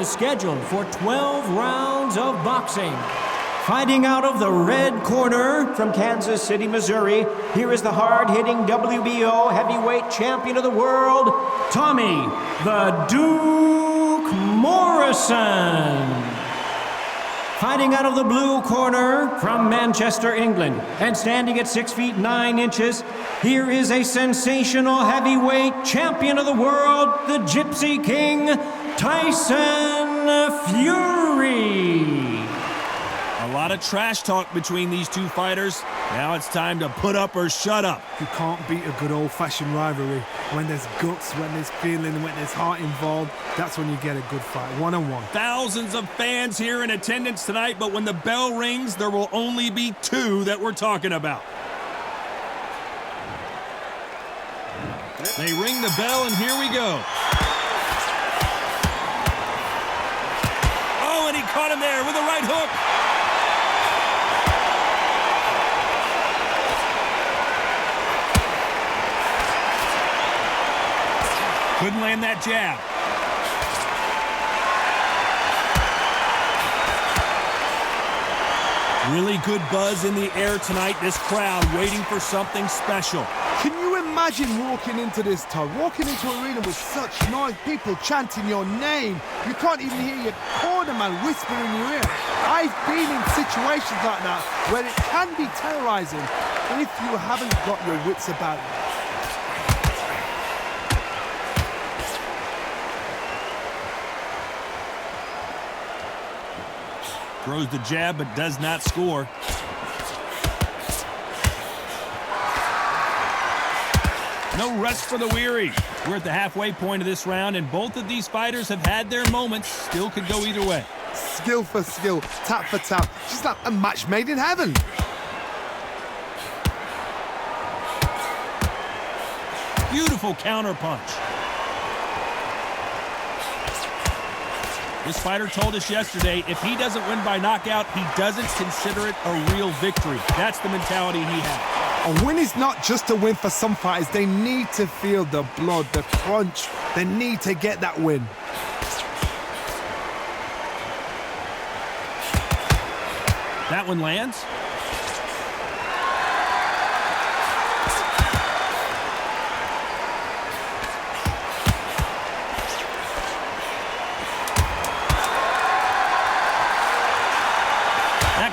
is scheduled for 12 rounds of boxing. Fighting out of the red corner from Kansas City, Missouri, here is the hard-hitting WBO heavyweight champion of the world, Tommy the Duke Morrison. Fighting out of the blue corner from Manchester, England, and standing at 6 feet 9 inches, here is a sensational heavyweight champion of the world, the Gypsy King, Tyson Fury. A lot of trash talk between these two fighters. Now it's time to put up or shut up. You can't beat a good old-fashioned rivalry. When there's guts, when there's feeling, when there's heart involved, that's when you get a good fight, one-on-one. Thousands of fans here in attendance tonight, but when the bell rings, there will only be two that we're talking about. They ring the bell, and here we go. Oh, and he caught him there with a right hook. Couldn't land that jab. Really good buzz in the air tonight. This crowd waiting for something special. Can you imagine walking into this, Todd? Walking into an arena with such noise, people chanting your name. You can't even hear your corner man whisper in your ear. I've been in situations like that where it can be terrorizing if you haven't got your wits about you. Throws the jab, but does not score. No rest for the weary. We're at the halfway point of this round, and both of these fighters have had their moments. Still could go either way. Skill for skill, tap for tap. Just like a match made in heaven. Beautiful counter punch. This fighter told us yesterday, if he doesn't win by knockout, he doesn't consider it a real victory. That's the mentality he has. A win is not just a win for some fighters. They need to feel the blood, the crunch. They need to get that win. That one lands.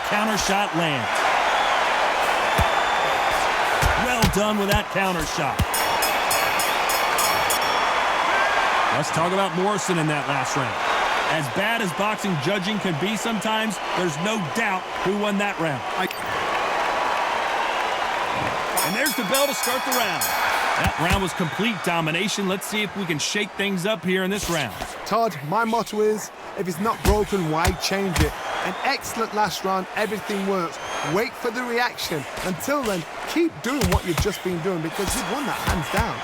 Counter shot lands. Well done with that counter shot. Let's talk about Morrison in that last round. As bad as boxing judging can be sometimes, there's no doubt who won that round. And there's the bell to start the round. That round was complete domination. Let's see if we can shake things up here in this round. Todd, my motto is, if it's not broken, why change it? An excellent last round, everything works. Wait for the reaction. Until then, keep doing what you've just been doing because you've won that hands down.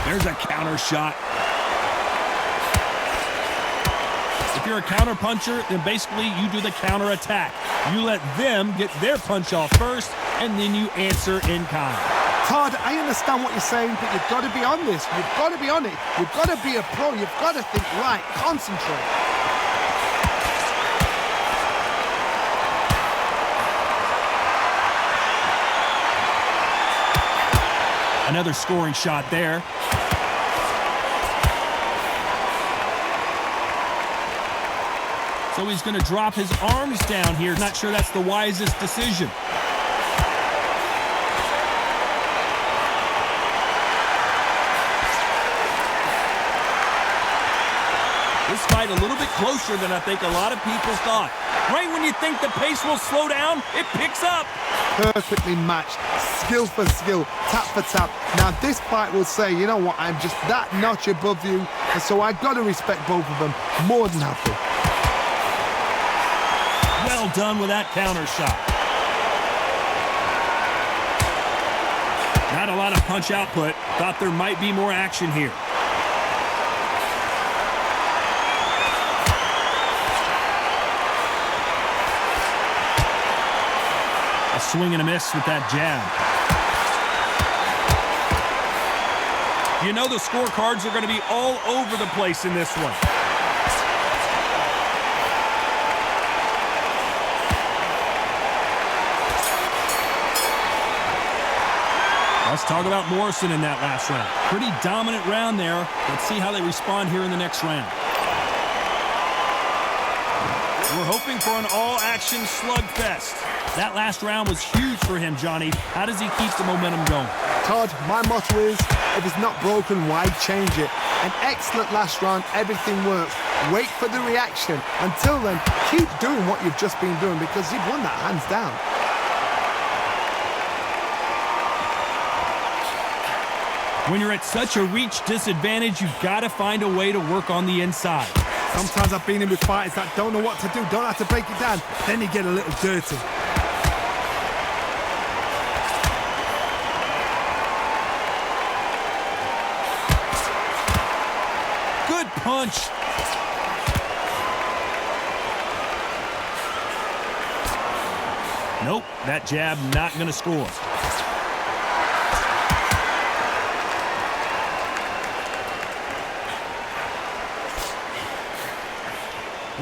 There's a counter shot. If you're a counter puncher, then basically you do the counter attack. You let them get their punch off first, and then you answer in kind. Todd, I understand what you're saying, but you've got to be on this. You've got to be on it. You've got to be a pro. You've got to think right. Concentrate. Another scoring shot there. So he's going to drop his arms down here. Not sure that's the wisest decision. This fight a little bit closer than I think a lot of people thought. Right when you think the pace will slow down, it picks up. Perfectly matched, skill for skill, tap for tap. Now this fight will say, you know what, I'm just that notch above you, and so I've got to respect both of them. More than happy. Well done with that counter shot. Not a lot of punch output. Thought there might be more action here. Swing and a miss with that jab. You know the scorecards are going to be all over the place in this one. Let's talk about Morrison in that last round. Pretty dominant round there. Let's see how they respond here in the next round. We're hoping for an all-action slugfest. That last round was huge for him, Johnny. How does he keep the momentum going? Todd, my motto is, if it's not broken, why change it? An excellent last round, everything works. Wait for the reaction. Until then, keep doing what you've just been doing because you've won that hands down. When you're at such a reach disadvantage, you've got to find a way to work on the inside. Sometimes I've been in with fighters that don't know what to do, don't have to break it down. Then you get a little dirty. Good punch. Nope, that jab not going to score.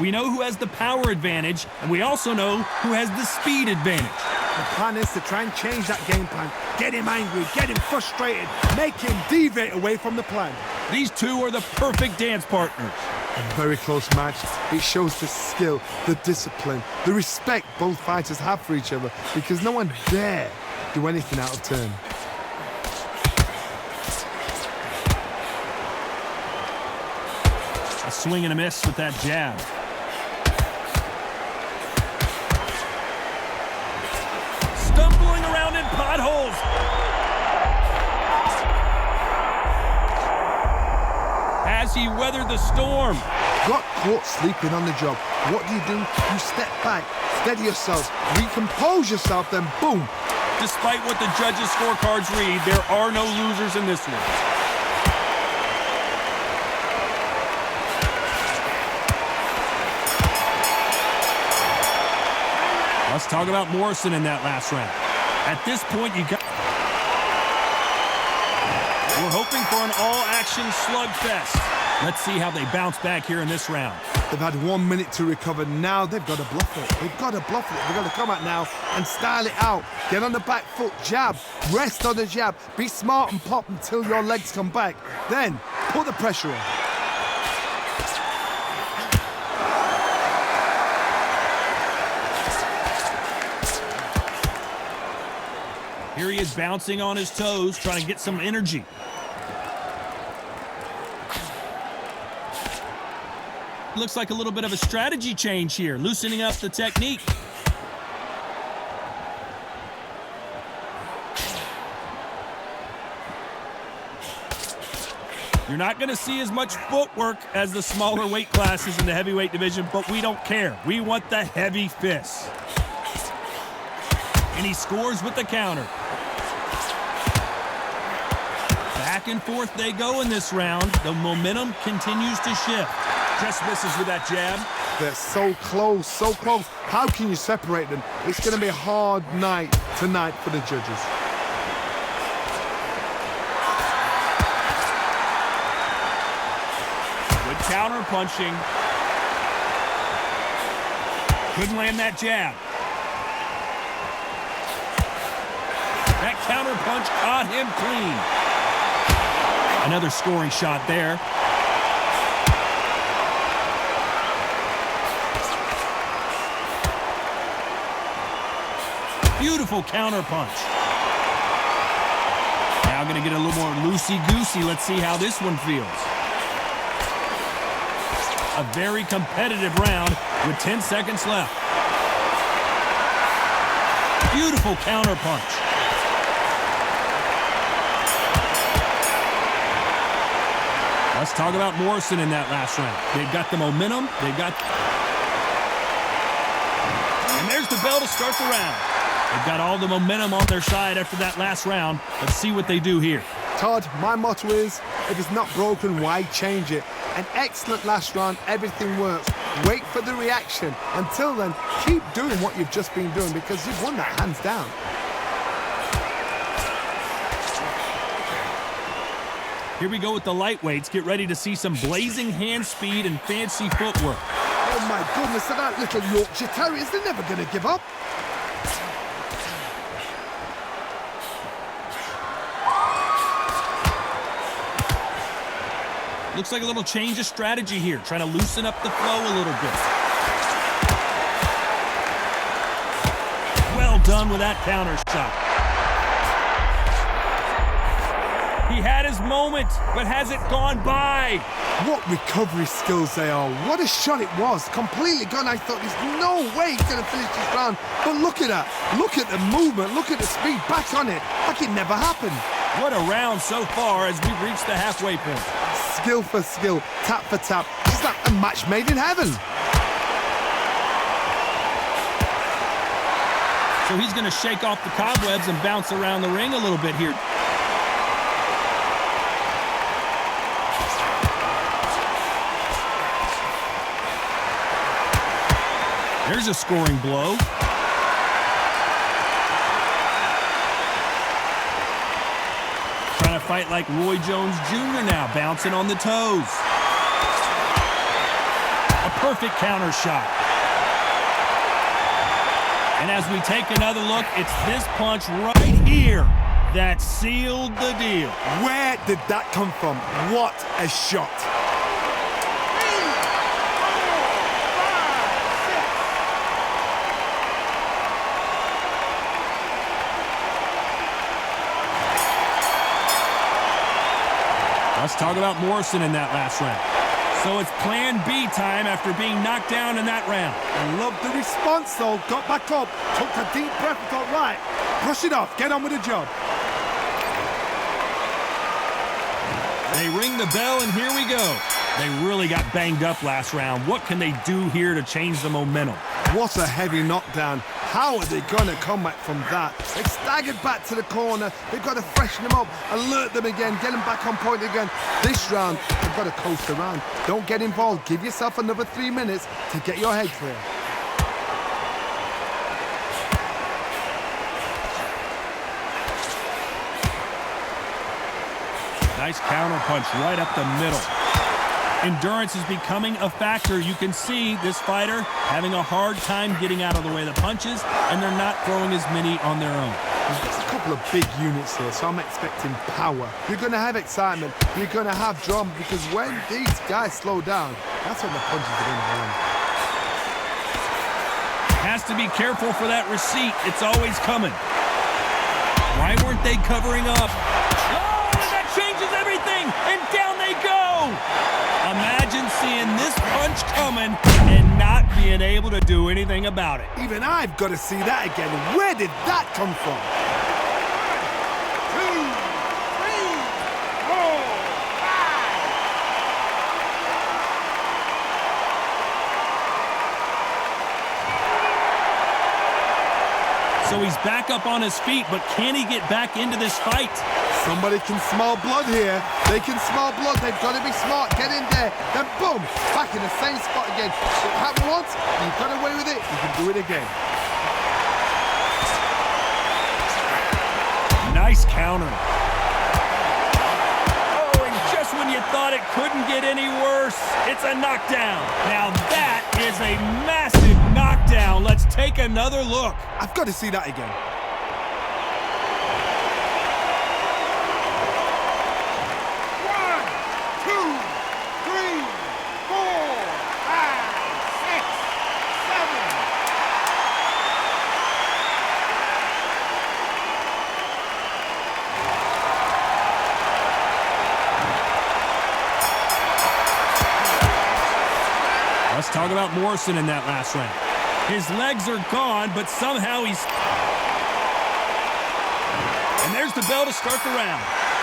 We know who has the power advantage, and we also know who has the speed advantage. The plan is to try and change that game plan. Get him angry, get him frustrated, make him deviate away from the plan. These two are the perfect dance partners. A very close match. It shows the skill, the discipline, the respect both fighters have for each other because no one dare do anything out of turn. A swing and a miss with that jab. Stumbling around in potholes. Has he weathered the storm? Got caught sleeping on the job. What do? You step back, steady yourself, recompose yourself, then boom. Despite what the judges' scorecards read, there are no losers in this one. Let's talk about Morrison in that last round. At this point, we're hoping for an all-action slugfest. Let's see how they bounce back here in this round. They've had 1 minute to recover. Now they've got to bluff it. They've got to bluff it. They've got to come out now and style it out. Get on the back foot, jab, rest on the jab. Be smart and pop until your legs come back. Then put the pressure on. Here he is bouncing on his toes, trying to get some energy. Looks like a little bit of a strategy change here, loosening up the technique. You're not going to see as much footwork as the smaller weight classes in the heavyweight division, but we don't care. We want the heavy fists. And he scores with the counter. Back and forth they go in this round. The momentum continues to shift. Just misses with that jab. They're so close, so close. How can you separate them? It's going to be a hard night tonight for the judges. Good counter punching. Couldn't land that jab. That counter punch caught him clean. Another scoring shot there. Beautiful counter punch. Now going to get a little more loosey-goosey. Let's see how this one feels. A very competitive round with 10 seconds left. Beautiful counter punch. Let's talk about Morrison in that last round. They've got the momentum. And there's the bell to start the round. They've got all the momentum on their side after that last round. Let's see what they do here. Todd, my motto is, if it's not broken, why change it? An excellent last round, everything works. Wait for the reaction. Until then, keep doing what you've just been doing because you've won that hands down. Here we go with the lightweights. Get ready to see some blazing hand speed and fancy footwork. Oh my goodness, and that little Yorkshire Terriers, they're never going to give up. Looks like a little change of strategy here, trying to loosen up the flow a little bit. Well done with that counter shot. He had his moment, but has it gone by? What recovery skills they are. What a shot it was. Completely gone. I thought there's no way he's going to finish this round. But look at that. Look at the movement. Look at the speed. Back on it. Like it never happened. What a round so far as we've reached the halfway point. Skill for skill. Tap for tap. It's like a match made in heaven. So he's going to shake off the cobwebs and bounce around the ring a little bit here. There's a scoring blow. Trying to fight like Roy Jones Jr. now, bouncing on the toes. A perfect counter shot. And as we take another look, it's this punch right here that sealed the deal. Where did that come from? What a shot. Let's talk about Morrison in that last round. So it's plan B time after being knocked down in that round. I love the response, though. Got back up, took a deep breath, and thought, right, brush it off, get on with the job. They ring the bell, and here we go. They really got banged up last round. What can they do here to change the momentum? What a heavy knockdown. How are they going to come back from that? They've staggered back to the corner. They've got to freshen them up, alert them again, get them back on point again. This round, they've got to coast around. Don't get involved. Give yourself another 3 minutes to get your head clear. Nice counter punch right up the middle. Endurance is becoming a factor. You can see this fighter having a hard time getting out of the way of the punches, and they're not throwing as many on their own. There's a couple of big units here, so I'm expecting power. You're going to have excitement. You're going to have drama, because when these guys slow down, that's when the punches are going to land. Has to be careful for that receipt. It's always coming. Why weren't they covering up? Oh, and that changes everything, and down they go. Imagine seeing this punch coming and not being able to do anything about it. Even I've got to see that again. Where did that come from? 1, 2, 3, 4, 5. So he's back up on his feet, but can he get back into this fight? Somebody can smell blood here. They can smell blood. They've got to be smart. Get in there. Then boom, back in the same spot again. It happened once. You've got away with it. You can do it again. Nice counter. Oh, and just when you thought it couldn't get any worse, it's a knockdown. Now that is a massive knockdown. Let's take another look. I've got to see that again. 1, 2, 3, 4, 5, 6, 7. Let's talk about Morrison in that last round. His legs are gone, but somehow he's... And there's the bell to start the round.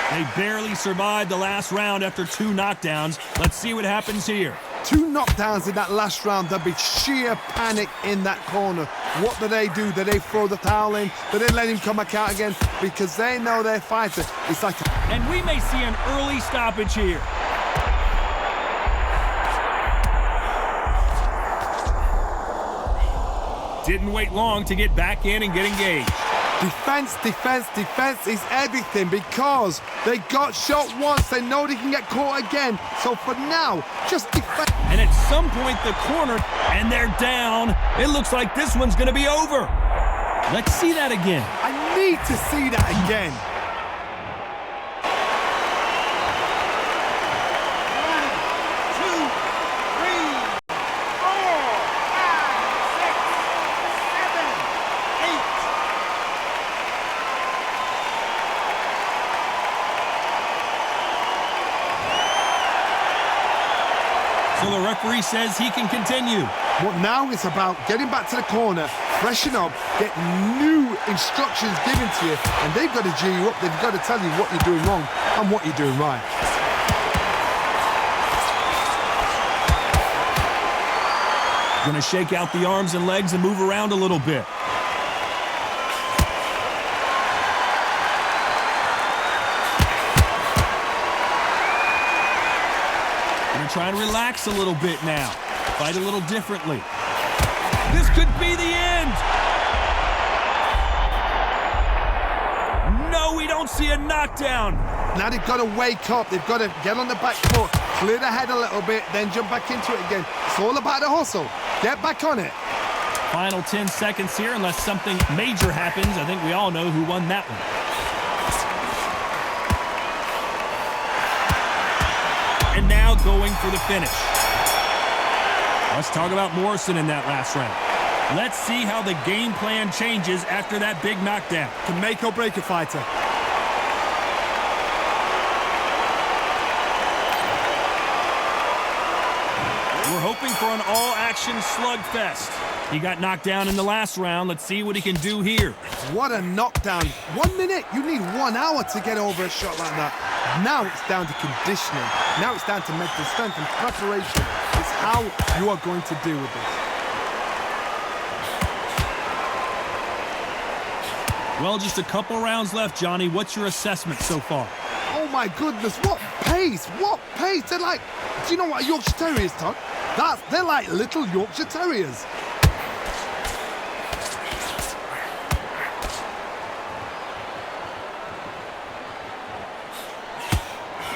They barely survived the last round after 2 knockdowns. Let's see what happens here. 2 knockdowns in that last round. There'll be sheer panic in that corner. What do? Do they throw the towel in? Do they let him come back out again? Because they know their fighter. It's like... And we may see an early stoppage here. Didn't wait long to get back in and get engaged. Defense, defense, defense is everything because they got shot once. They know they can get caught again. So for now, just defend. And at some point, the corner, and they're down. It looks like this one's going to be over. Let's see that again. I need to see that again. So the referee says he can continue. But now it's about getting back to the corner, freshen up, get new instructions given to you, and they've got to G you up. They've got to tell you what you're doing wrong and what you're doing right. Going to shake out the arms and legs and move around a little bit. Try to relax a little bit now. Fight a little differently. This could be the end. No, we don't see a knockdown. Now they've got to wake up. They've got to get on the back foot, clear the head a little bit, then jump back into it again. It's all about the hustle. Get back on it. Final 10 seconds here, unless something major happens. I think we all know who won that one. And now going for the finish. Let's talk about Morrison in that last round. Let's see how the game plan changes after that big knockdown. Can make or break a fighter. We're hoping for an all-action slugfest. He got knocked down in the last round. Let's see what he can do here. What a knockdown. 1 minute, you need 1 hour to get over a shot like that. Now it's down to conditioning. Now it's down to mental strength and preparation. It's how you are going to deal with this. Well, just a couple rounds left, Johnny. What's your assessment so far? Oh my goodness, what pace, what pace. They're like, do you know what a Yorkshire Terrier is, Todd? They're like little Yorkshire Terriers.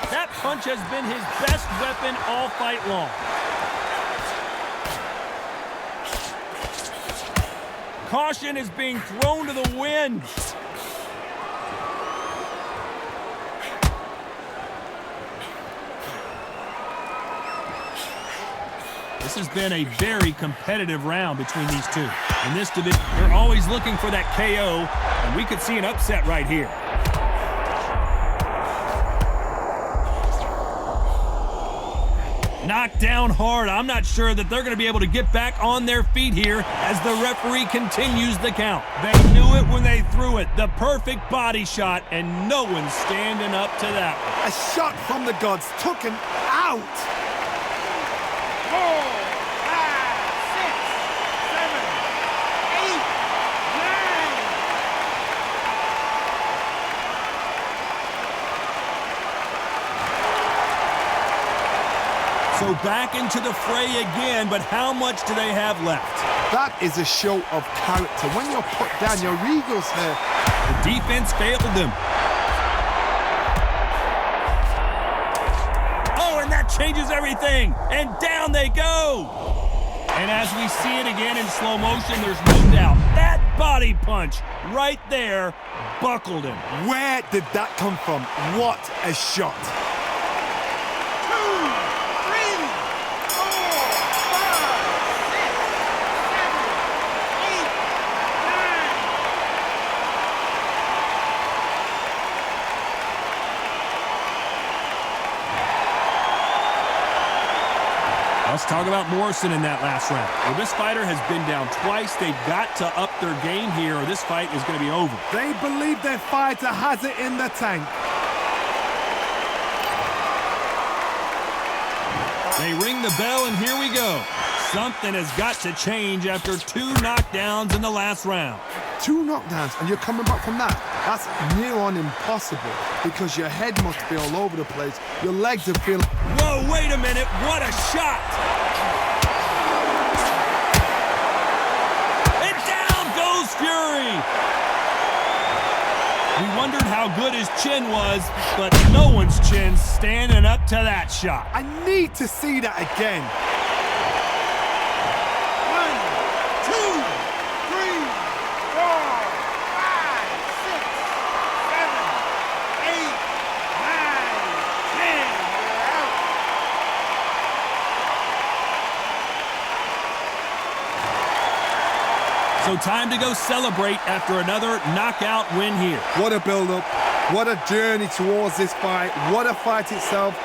That punch has been his best weapon all fight long. Caution is being thrown to the wind. This has been a very competitive round between these two. In this division, they're always looking for that KO, and we could see an upset right here. Knocked down hard. I'm not sure that they're going to be able to get back on their feet here as the referee continues the count. They knew it when they threw it. The perfect body shot, and no one's standing up to that one. A shot from the gods took him out. 4, 5, 6, 7, 8, 9. So back into the fray again, but how much do they have left? That is a show of character. When you're put down, your ego's hurt. The defense failed them. Oh, and that changes everything. And down they go. And as we see it again in slow motion, there's no doubt that body punch right there buckled him. Where did that come from? What a shot. 2, 3, 4, 5, 6, 7, 8, 9. Let's talk about Morrison in that last round. Well, this fighter has been down twice. They've got to up their game here or this fight is going to be over. They believe their fighter has it in the tank. They ring the bell, and here we go. Something has got to change after 2 knockdowns in the last round. 2 knockdowns, and you're coming back from that. That's near on impossible because your head must be all over the place. Your legs are feeling... Whoa, wait a minute. What a shot. And down goes Fury. how good his chin was, but no one's chin's standing up to that shot. I need to see that again. 1, 2, 3, 4, 5, 6, 7, 8, 9, 10. So time to go celebrate after another knockout win here. What a build-up. What a journey towards this fight. What a fight itself.